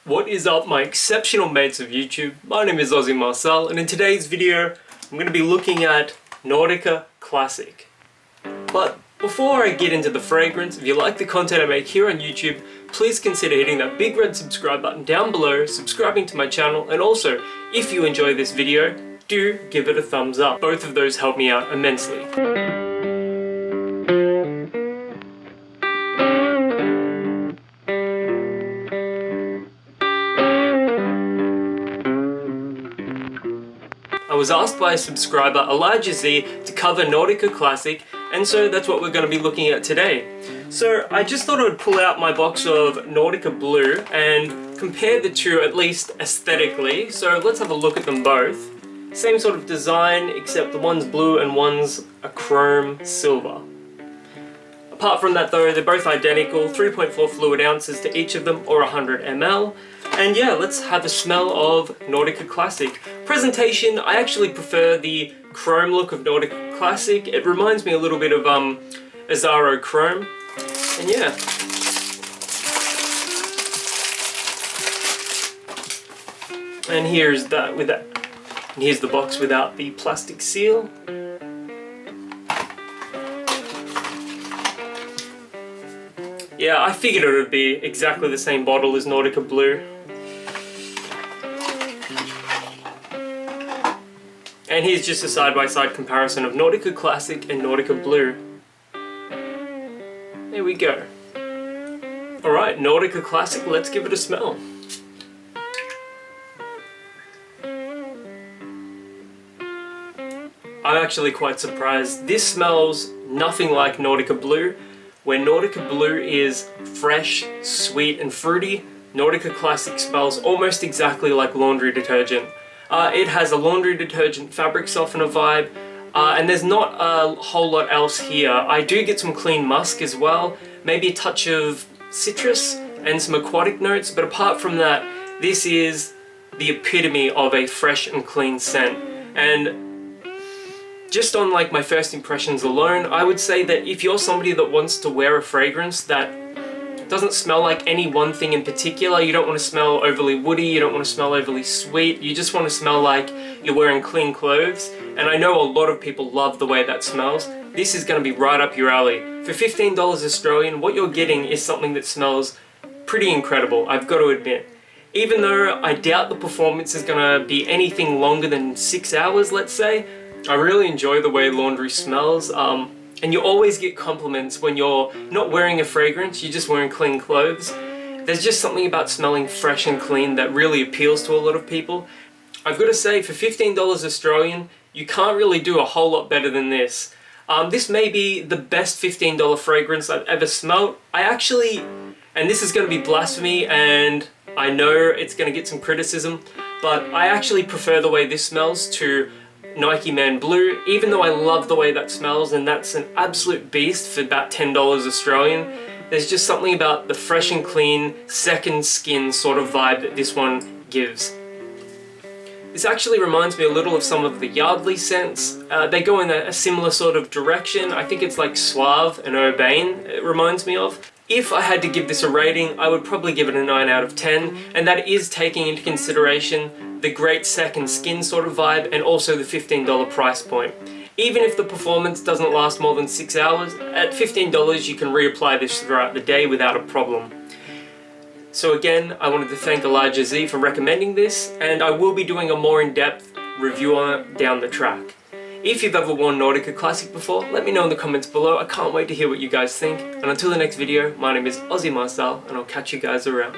What is up, my exceptional mates of YouTube? My name is Aussie Marcel, and in today's video I'm going to be looking at Nautica Classic. But before I get into the fragrance, if you like the content I make here on YouTube, please consider hitting that big red subscribe button down below, subscribing to my channel, and also, if you enjoy this video, do give it a thumbs up. Both of those help me out immensely. I was asked by a subscriber, Elijah Z, to cover Nautica Classic, and so that's what we're going to be looking at today. So I just thought I would pull out my box of Nautica Blue and compare the two, at least aesthetically. So let's have a look at them both. Same sort of design, except the one's blue and one's a chrome silver. Apart from that though, they're both identical, 3.4 fluid ounces to each of them, or 100 ml. And yeah, let's have a smell of Nautica Classic. Presentation, I actually prefer the chrome look of Nautica Classic. It reminds me a little bit of Azzaro Chrome. And yeah. And here's that with that. And here's the box without the plastic seal. Yeah, I figured it would be exactly the same bottle as Nautica Blue. And here's just a side-by-side comparison of Nautica Classic and Nautica Blue. There we go. Alright, Nautica Classic, let's give it a smell. I'm actually quite surprised. This smells nothing like Nautica Blue. Where Nautica Blue is fresh, sweet and fruity, Nautica Classic smells almost exactly like laundry detergent. It has a laundry detergent fabric softener vibe, and there's not a whole lot else here. I do get some clean musk as well, maybe a touch of citrus and some aquatic notes, but apart from that, this is the epitome of a fresh and clean scent. And just on like my first impressions alone, I would say that if you're somebody that wants to wear a fragrance that doesn't smell like any one thing in particular, you don't want to smell overly woody, you don't want to smell overly sweet, you just want to smell like you're wearing clean clothes, and I know a lot of people love the way that smells, this is going to be right up your alley. For $15 Australian, what you're getting is something that smells pretty incredible, I've got to admit. Even though I doubt the performance is going to be anything longer than 6 hours, let's say, I really enjoy the way laundry smells, and you always get compliments when you're not wearing a fragrance, you're just wearing clean clothes. There's just something about smelling fresh and clean that really appeals to a lot of people. I've got to say, for $15 Australian, you can't really do a whole lot better than this. This may be the best $15 fragrance I've ever smelled. I actually, and this is going to be blasphemy, and I know it's going to get some criticism, but I actually prefer the way this smells to Nike Man Blue, even though I love the way that smells, and that's an absolute beast for about $10 Australian. There's just something about the fresh and clean, second skin sort of vibe that this one gives. This actually reminds me a little of some of the Yardley scents. They go in a similar sort of direction. I think it's like suave and urbane, it reminds me of. If I had to give this a rating, I would probably give it a 9 out of 10, and that is taking into consideration the great second skin sort of vibe and also the $15 price point. Even if the performance doesn't last more than 6 hours, at $15 you can reapply this throughout the day without a problem. So again, I wanted to thank Elijah Z for recommending this, and I will be doing a more in-depth review on it down the track. If you've ever worn Nautica Classic before, let me know in the comments below. I can't wait to hear what you guys think. And until the next video, my name is Aussie Marcel, and I'll catch you guys around.